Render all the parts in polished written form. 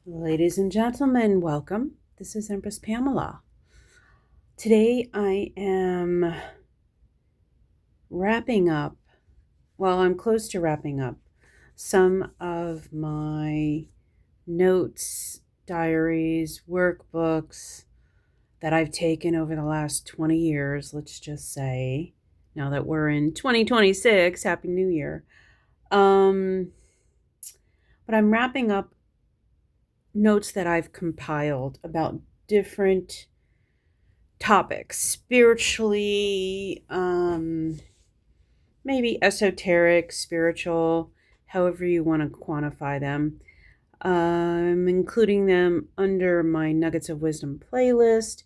Ladies and gentlemen, welcome. This is Empress Pamela. Today I am wrapping up, I'm close to wrapping up some of my notes, diaries, workbooks that I've taken over the last 20 years, let's just say. Now that we're in 2026, Happy New Year. Um, but I'm wrapping up notes that I've compiled about different topics, spiritually, maybe esoteric, spiritual, however you want to quantify them. I'm including them under my Nuggets of Wisdom playlist.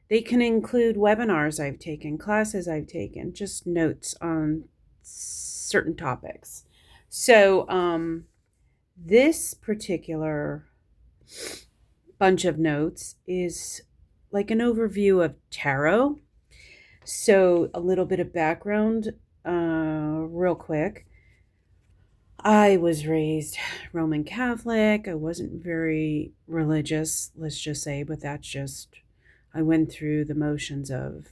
They can include webinars I've taken, classes I've taken, just notes on certain topics. So, this particular bunch of notes is like an overview of tarot. So, a little bit of background, real quick. I was raised Roman Catholic. I wasn't very religious, let's just say, but I went through the motions of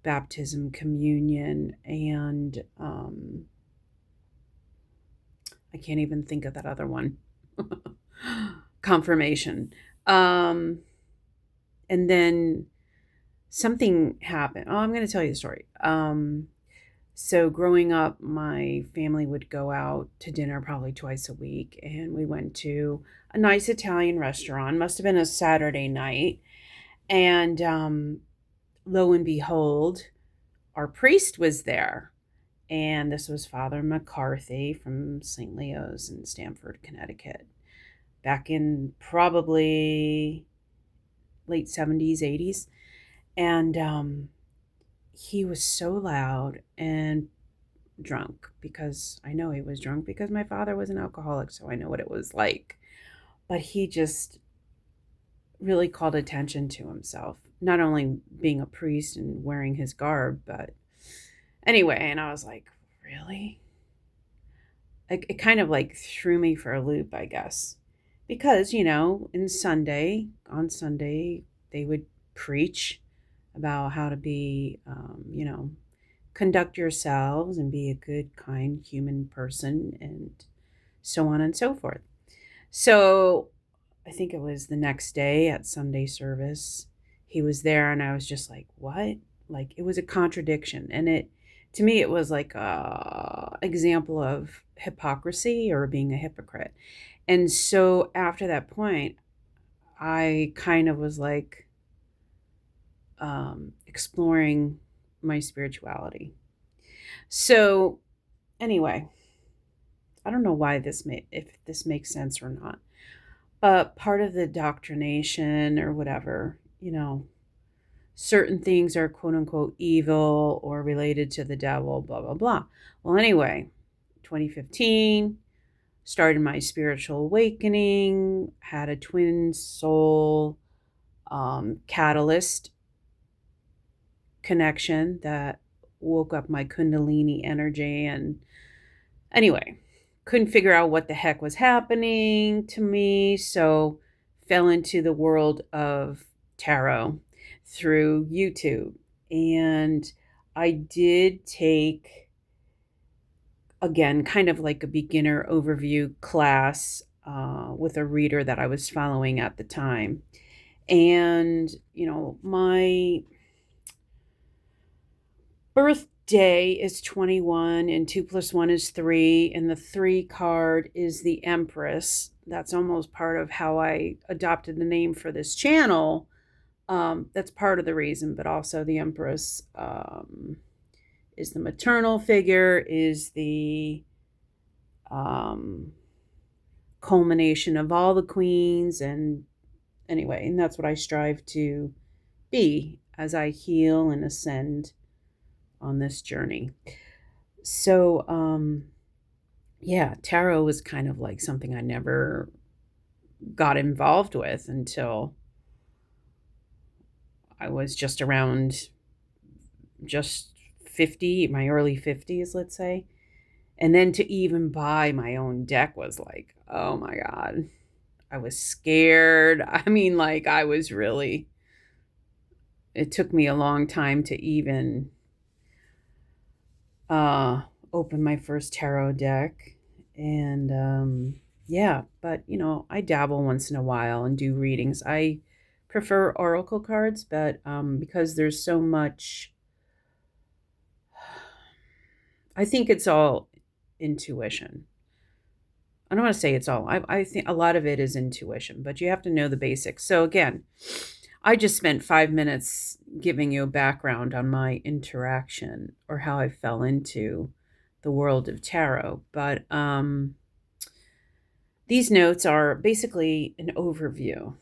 baptism, communion, and I can't even think of that other one. Confirmation. Um, and then something happened. Oh, I'm going to tell you the story. So growing up, my family would go out to dinner probably twice a week, and we went to a nice Italian restaurant. Must have been a Saturday night, and lo and behold, our priest was there, and this was Father McCarthy from St. Leo's in Stamford, Connecticut, back in probably late 70s, 80s, and he was so loud and drunk, because I know he was drunk because my father was an alcoholic, so I know what it was like. But he just really called attention to himself, not only being a priest and wearing his garb, but anyway, and I was like, really? It kind of like threw me for a loop, I guess. Because, on Sunday, they would preach about how to be, conduct yourselves and be a good, kind human person, and so on and so forth. So I think it was the next day at Sunday service, he was there, and I was just like, what? Like, it was a contradiction. And to me, it was like a example of hypocrisy or being a hypocrite. And so after that point, I kind of was like exploring my spirituality. So anyway, I don't know why if this makes sense or not, but part of the doctrination or whatever, certain things are quote unquote evil or related to the devil, blah, blah, blah. Well, anyway, 2015, started my spiritual awakening, had a twin soul catalyst connection that woke up my Kundalini energy. And anyway, couldn't figure out what the heck was happening to me. So fell into the world of tarot through YouTube. And I did take, again, kind of like a beginner overview class with a reader that I was following at the time. And, my birthday is 21, and 2 plus 1 is 3, and the 3 card is the Empress. That's almost part of how I adopted the name for this channel. That's part of the reason, but also the Empress is the maternal figure, is the um, culmination of all the queens. And anyway, and that's what I strive to be as I heal and ascend on this journey. So, yeah, tarot was kind of like something I never got involved with until I was just 50, my early 50s, let's say. And then to even buy my own deck was like, oh my God, I was scared. I mean, like, I was really, it took me a long time to even uh, open my first tarot deck. And yeah, but I dabble once in a while and do readings. I prefer oracle cards, but because there's so much, I think it's all intuition. I don't want to say it's all. I think a lot of it is intuition, but you have to know the basics. So again, I just spent 5 minutes giving you a background on my interaction or how I fell into the world of tarot. But these notes are basically an overview.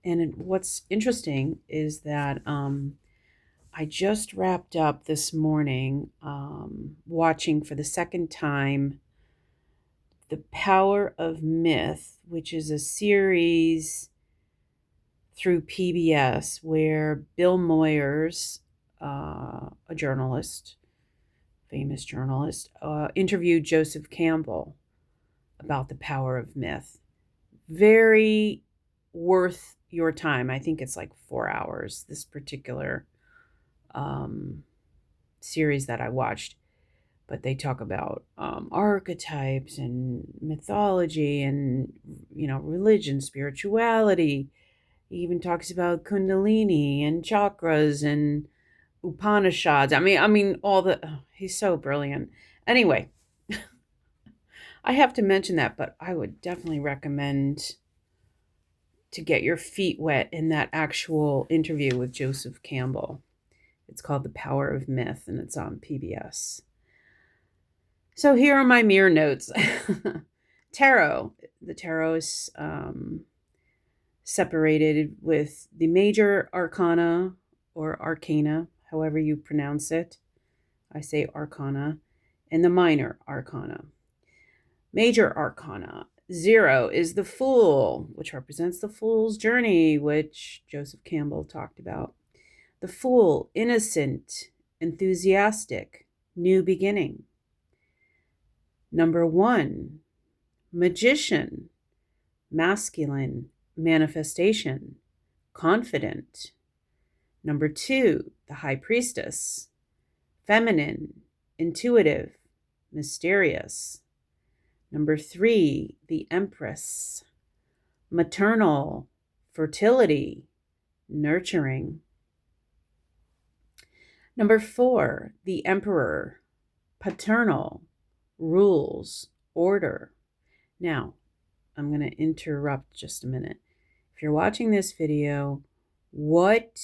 And what's interesting is that I just wrapped up this morning watching for the second time The Power of Myth, which is a series through PBS where Bill Moyers, a journalist, famous journalist, interviewed Joseph Campbell about the power of myth. Very worth your time. I think it's like 4 hours, this particular series that I watched. But they talk about archetypes and mythology and, religion, spirituality. He even talks about Kundalini and chakras and Upanishads. I mean, all the. Oh, he's so brilliant. Anyway, I have to mention that, but I would definitely recommend to get your feet wet in that actual interview with Joseph Campbell. It's called The Power of Myth, and it's on PBS. So here are my mere notes. Tarot. The tarot is separated with the major arcana or arcana, however you pronounce it. I say arcana, and the minor arcana. Major arcana. 0 is the Fool, which represents the fool's journey, which Joseph Campbell talked about. The Fool, innocent, enthusiastic, new beginning. Number 1, Magician, masculine, manifestation, confident. Number 2, the High Priestess, feminine, intuitive, mysterious. Number 3, the Empress, maternal, fertility, nurturing. Number 4, the Emperor, paternal, rules, order. Now, I'm going to interrupt just a minute. If you're watching this video, what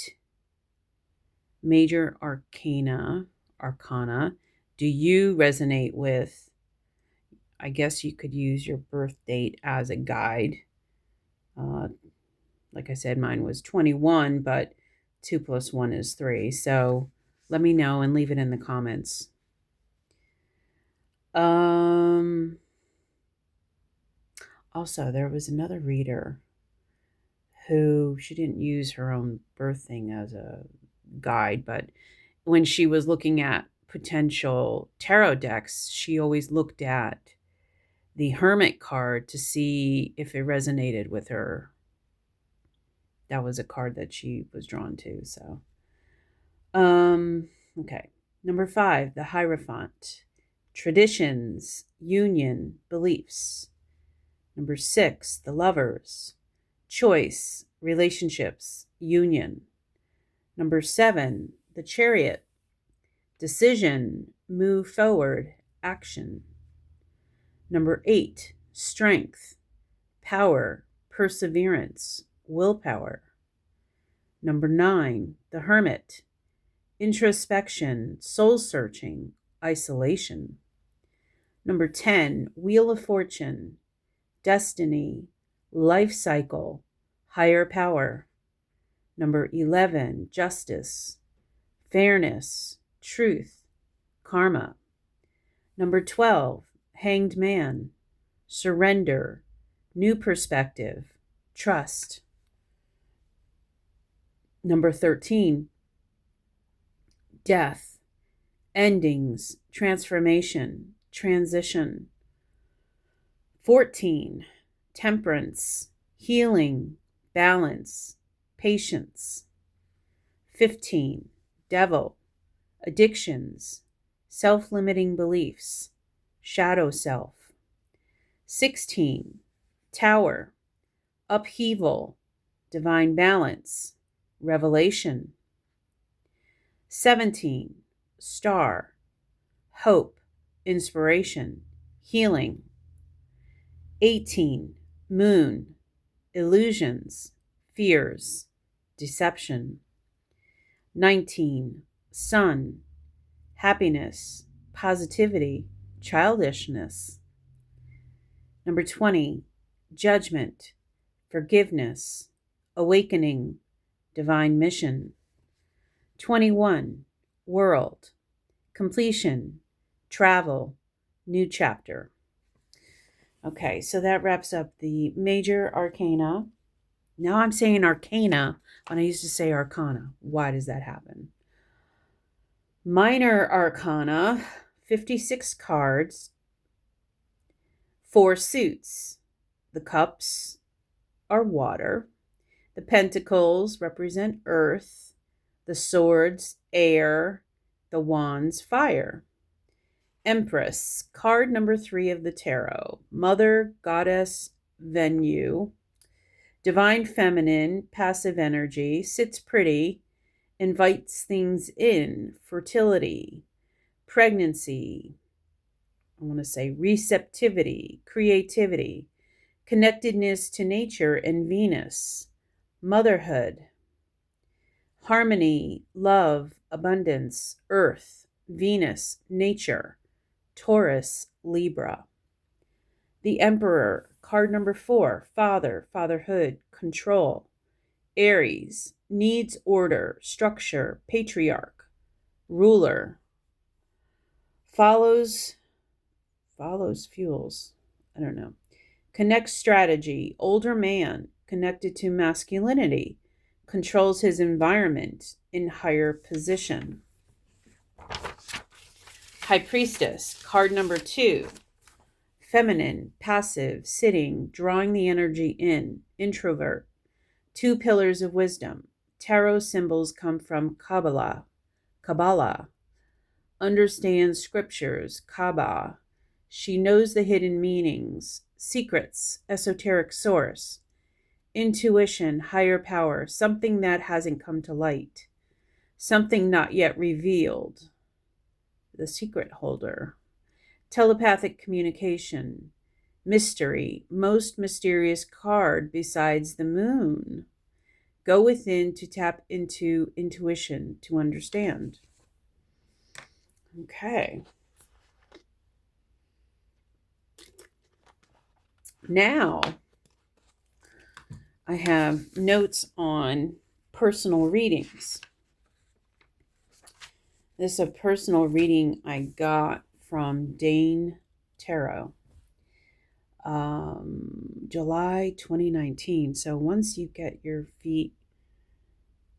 major arcana do you resonate with? I guess you could use your birth date as a guide. Like I said, mine was 21, but 2 + 1 is 3. So let me know and leave it in the comments. Also, there was another reader who, she didn't use her own birth thing as a guide, but when she was looking at potential tarot decks, she always looked at the Hermit card to see if it resonated with her. That was a card that she was drawn to. So, okay. Number 5, the Hierophant, traditions, union, beliefs. Number 6, the Lovers, choice, relationships, union. Number 7, the Chariot, decision, move forward, action. Number 8, strength, power, perseverance, willpower. Number 9, the Hermit, introspection, soul searching, isolation. Number 10, Wheel of Fortune, destiny, life cycle, higher power. Number 11, justice, fairness, truth, karma. Number 12, Hanged Man, surrender, new perspective, trust. Number 13, death, endings, transformation, transition. 14, temperance, healing, balance, patience. 15, devil, addictions, self-limiting beliefs, shadow self. 16, tower, upheaval, divine balance, revelation. 17, star, hope, inspiration, healing. 18, moon, illusions, fears, deception. 19, sun, happiness, positivity, childishness. Number 20, judgment, forgiveness, awakening, divine mission. 21, world, completion, travel, new chapter. Okay, so that wraps up the major arcana. Now I'm saying arcana when I used to say arcana. Why does that happen? Minor arcana, 56 cards, 4 suits. The cups are water. The pentacles represent earth. The swords, air. The wands, fire. Empress, card number 3 of the tarot. Mother, goddess, Venue. Divine feminine, passive energy, sits pretty, invites things in, fertility, pregnancy, I want to say receptivity, creativity, connectedness to nature and Venus, motherhood, harmony, love, abundance, earth, Venus, nature, Taurus, Libra. The Emperor, card number 4, father, fatherhood, control, Aries, needs order, structure, patriarch, ruler, follows, fuels, I don't know, connects strategy, older man, connected to masculinity, controls his environment, in higher position. High Priestess, card number 2, feminine, passive, sitting, drawing the energy in, introvert, 2 pillars of wisdom. Tarot symbols come from Kabbalah, understands scriptures, Kabbah. She knows the hidden meanings, secrets, esoteric source, intuition, higher power, something that hasn't come to light, something not yet revealed, the secret holder, telepathic communication, mystery, most mysterious card besides the moon. Go within to tap into intuition to understand. Okay. Now, I have notes on personal readings. This is a personal reading I got from Dane Tarot, July 2019. So once you get your feet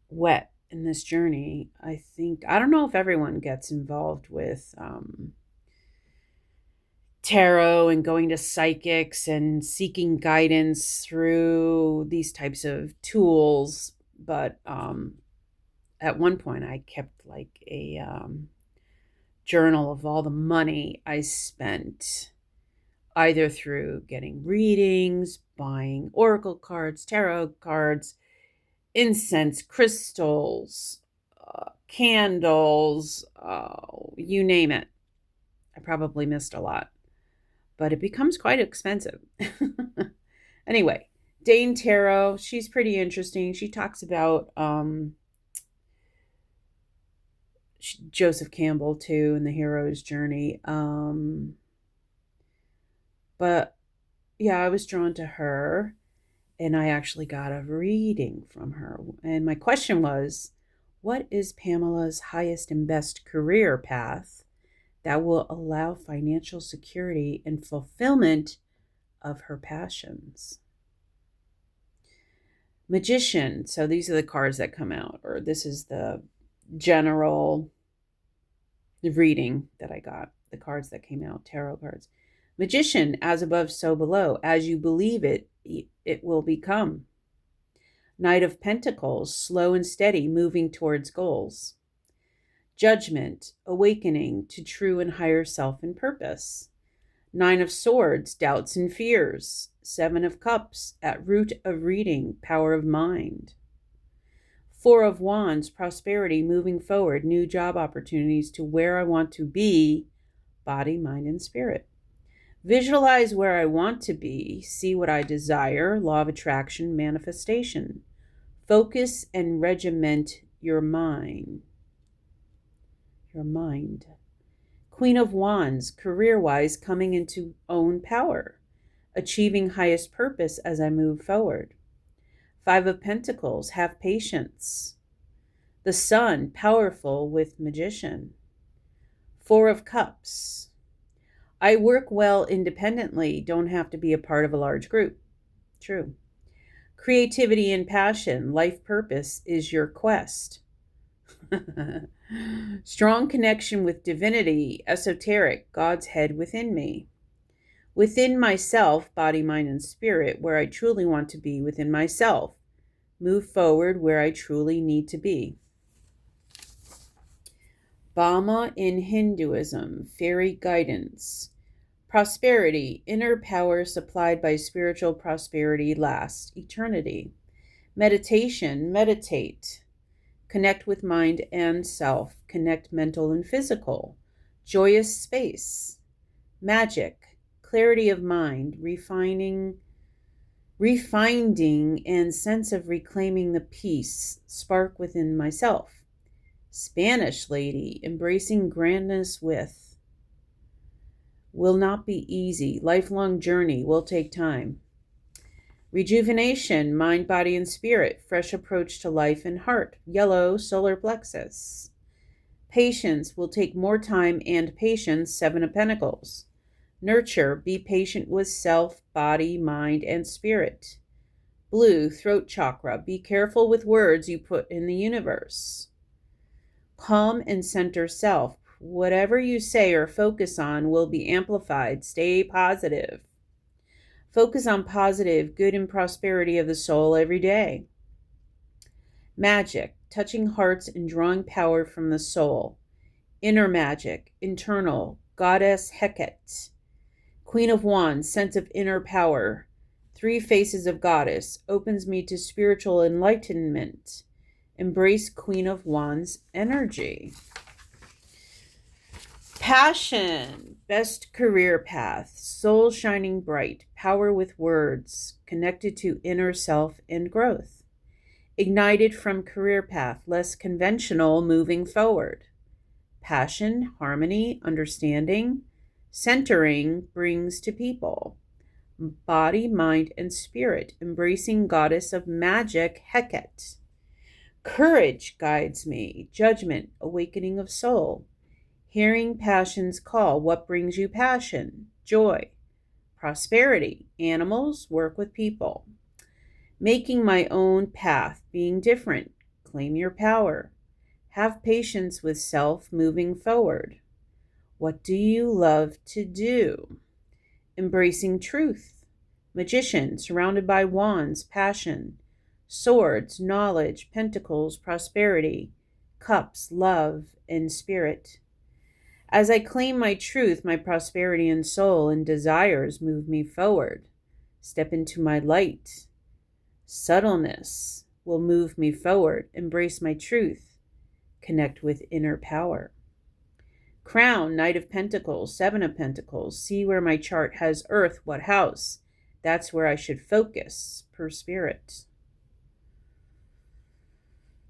wet in this journey, I don't know if everyone gets involved with tarot and going to psychics and seeking guidance through these types of tools, but at one point I kept like a journal of all the money I spent, either through getting readings, buying oracle cards, tarot cards, incense, crystals, candles, you name it. I probably missed a lot, but it becomes quite expensive. Anyway, Dane Tarot, she's pretty interesting. She talks about Joseph Campbell too and the hero's journey. But yeah, I was drawn to her, and I actually got a reading from her. And my question was, what is Pamela's highest and best career path that will allow financial security and fulfillment of her passions? Magician. So these are the cards that come out, or this is the general reading that I got, the cards that came out, tarot cards. Magician, as above, so below. As you believe it, it will become. Knight of Pentacles, slow and steady, moving towards goals. Judgment, awakening to true and higher self and purpose. Nine of Swords, doubts and fears. Seven of Cups, at root of reading, power of mind. Four of Wands, prosperity, moving forward, new job opportunities to where I want to be, body, mind, and spirit. Visualize where I want to be, see what I desire, law of attraction, manifestation. Focus and regiment your mind. Your mind. Queen of Wands, career-wise, coming into own power, achieving highest purpose as I move forward. Five of Pentacles, have patience. The Sun, powerful with magician. Four of Cups, I work well independently, don't have to be a part of a large group. True. Creativity and passion, life purpose is your quest. Strong connection with divinity, esoteric, God's head within me. Within myself, body, mind, and spirit, where I truly want to be within myself. Move forward where I truly need to be. Brahma in Hinduism, fairy guidance. Prosperity, inner power supplied by spiritual prosperity lasts eternity. Meditation, meditate. Connect with mind and self. Connect mental and physical. Joyous space. Magic, clarity of mind, refining and sense of reclaiming the peace, spark within myself. Spanish lady, embracing grandness with. Will not be easy. Lifelong journey will take time. Rejuvenation, mind, body, and spirit. Fresh approach to life and heart. Yellow, solar plexus. Patience will take more time and patience. Seven of Pentacles. Nurture, be patient with self, body, mind, and spirit. Blue, throat chakra. Be careful with words you put in the universe. Calm and center self. Whatever you say or focus on will be amplified. Stay positive. Focus on positive, good, and prosperity of the soul every day. Magic, touching hearts and drawing power from the soul. Inner magic, internal, goddess Hecate. Queen of Wands, sense of inner power. Three faces of goddess, opens me to spiritual enlightenment. Embrace Queen of Wands energy. Passion, best career path, soul shining bright, power with words, connected to inner self and growth. Ignited from career path, less conventional, moving forward. Passion, harmony, understanding, centering brings to people. Body, mind, and spirit, embracing goddess of magic, Hecate. Courage guides me, judgment, awakening of soul. Hearing passion's call, what brings you passion? Joy. Prosperity, animals, work with people. Making my own path, being different, claim your power. Have patience with self, moving forward. What do you love to do? Embracing truth. Magician, surrounded by wands, passion. Swords, knowledge, pentacles, prosperity. Cups, love, and spirit. As I claim my truth, my prosperity and soul and desires move me forward. Step into my light. Subtleness will move me forward. Embrace my truth. Connect with inner power. Crown, Knight of Pentacles, Seven of Pentacles. See where my chart has Earth, what house? That's where I should focus, per spirit.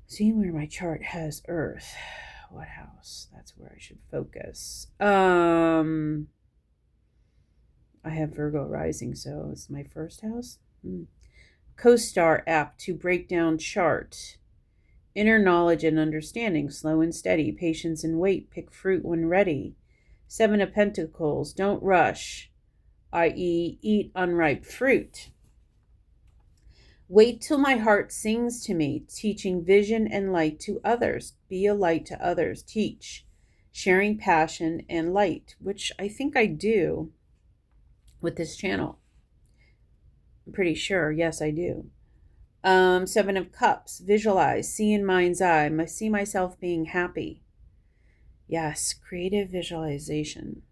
See where my chart has Earth. What house? That's where I should focus. I have Virgo rising, so it's my first house. CoStar app to break down chart. Inner knowledge and understanding, slow and steady, patience and wait, pick fruit when ready. Seven of Pentacles, don't rush, i.e. eat unripe fruit. Wait till my heart sings to me, teaching vision and light to others. Be a light to others. Teach, sharing passion and light, which I think I do with this channel. I'm pretty sure. Yes, I do. Seven of Cups. Visualize. See in mind's eye. See myself being happy. Yes, creative visualization.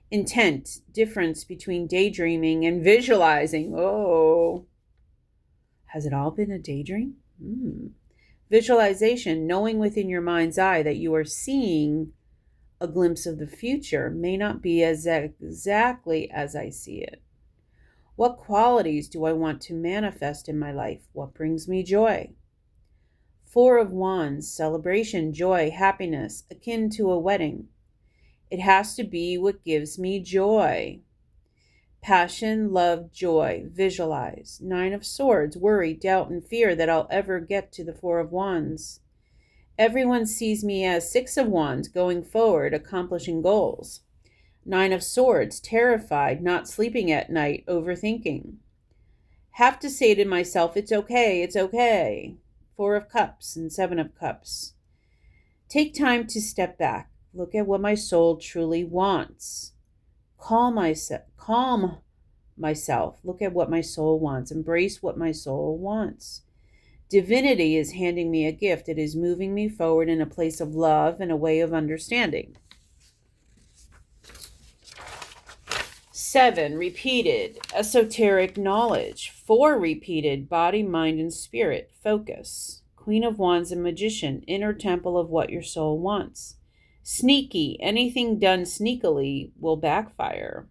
Intent. Difference between daydreaming and visualizing. Oh. Has it all been a daydream? Visualization. Knowing within your mind's eye that you are seeing a glimpse of the future may not be as exactly as I see it. What qualities do I want to manifest in my life? What brings me joy? Four of Wands, celebration, joy, happiness, akin to a wedding. It has to be what gives me joy. Passion, love, joy, visualize. Nine of Swords, worry, doubt, and fear that I'll ever get to the Four of Wands. Everyone sees me as Six of Wands, going forward, accomplishing goals. Nine of Swords, terrified, not sleeping at night, overthinking. Have to say to myself, it's okay, it's okay. Four of Cups and Seven of Cups. Take time to step back. Look at what my soul truly wants. Calm myself. Look at what my soul wants. Embrace what my soul wants. Divinity is handing me a gift. It is moving me forward in a place of love and a way of understanding. 7, repeated, esoteric knowledge. 4, repeated, body, mind, and spirit, focus. Queen of Wands and Magician, inner temple of what your soul wants. Sneaky, anything done sneakily will backfire.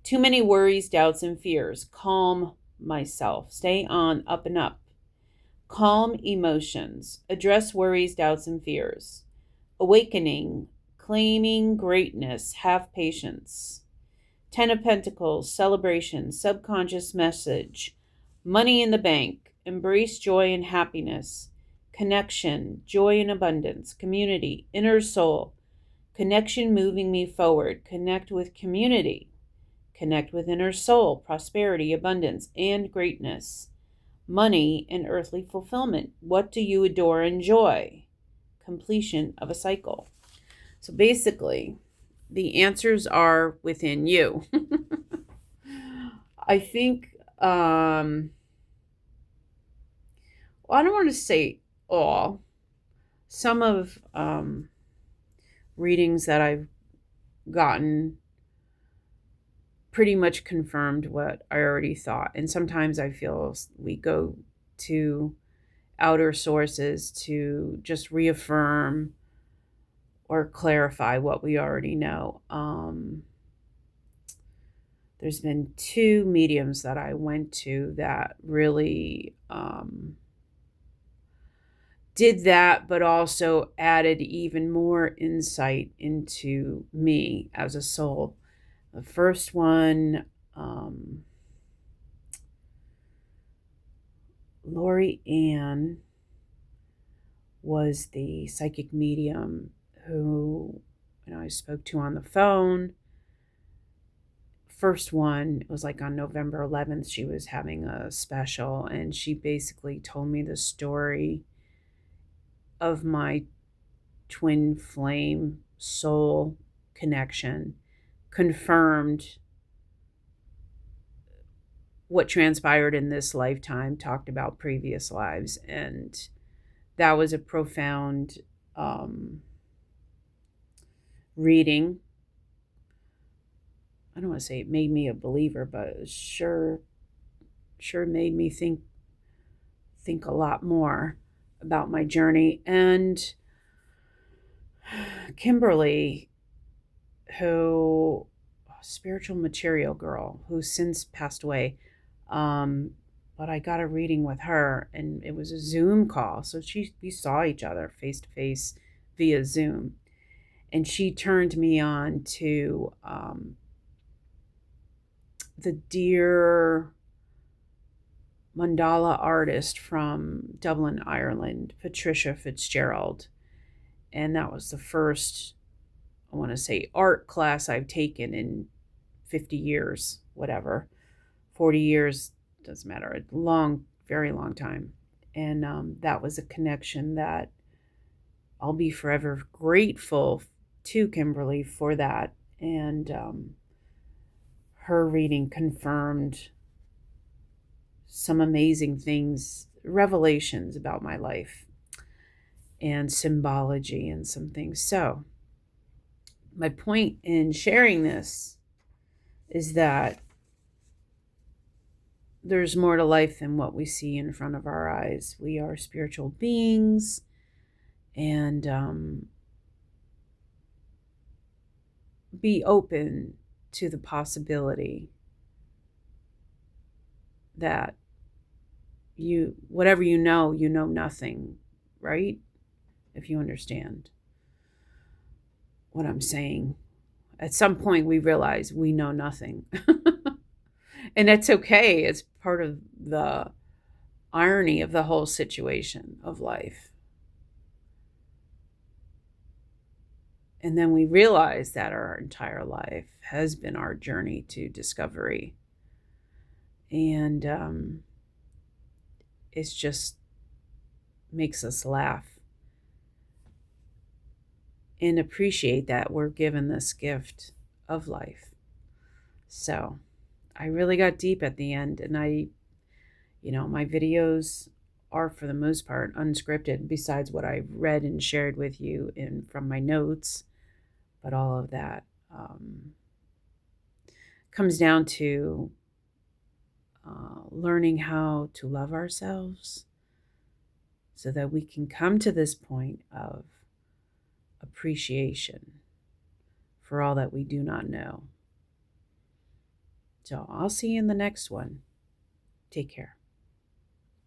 Too many worries, doubts, and fears. Calm myself. Stay on, up and up. Calm emotions. Address worries, doubts, and fears. Awakening, claiming greatness. Have patience. 10 of Pentacles, celebration, subconscious message. Money in the bank. Embrace joy and happiness. Connection, joy and abundance. Community, inner soul. Connection moving me forward. Connect with community. Connect with inner soul, prosperity, abundance, and greatness. Money and earthly fulfillment. What do you adore and enjoy? Completion of a cycle. So basically, the answers are within you. I think, well, I don't want to say all. Some of readings that I've gotten pretty much confirmed what I already thought. And sometimes I feel we go to outer sources to just reaffirm or clarify what we already know. There's been 2 mediums that I went to that really did that, but also added even more insight into me as a soul. The first one, Lori Ann, was the psychic medium who I spoke to on the phone. First one, it was like on November 11th, she was having a special, and she basically told me the story of my twin flame soul connection, confirmed what transpired in this lifetime, talked about previous lives, and that was a profound reading. I don't want to say it made me a believer, but it sure made me think a lot more about my journey. And Kimberly, who, spiritual material girl, who since passed away, but I got a reading with her, and it was a Zoom call. So we saw each other face to face via Zoom, and she turned me on to the dear mandala artist from Dublin, Ireland, Patricia Fitzgerald. And that was the first, I want to say, art class I've taken in 50 years, whatever, 40 years, doesn't matter, a long, very long time. And that was a connection that I'll be forever grateful to Kimberly for that. And her reading confirmed some amazing things, revelations about my life and symbology and some things. So, my point in sharing this is that there's more to life than what we see in front of our eyes. We are spiritual beings, and be open to the possibility that whatever you know nothing, right? If you understand what I'm saying. At some point, we realize we know nothing. And that's okay. It's part of the irony of the whole situation of life. And then we realize that our entire life has been our journey to discovery. And it's just makes us laugh and appreciate that we're given this gift of life. So I really got deep at the end, and my videos are for the most part unscripted, besides what I've read and shared with you from my notes. But all of that comes down to learning how to love ourselves so that we can come to this point of appreciation for all that we do not know. So I'll see you in the next one. Take care.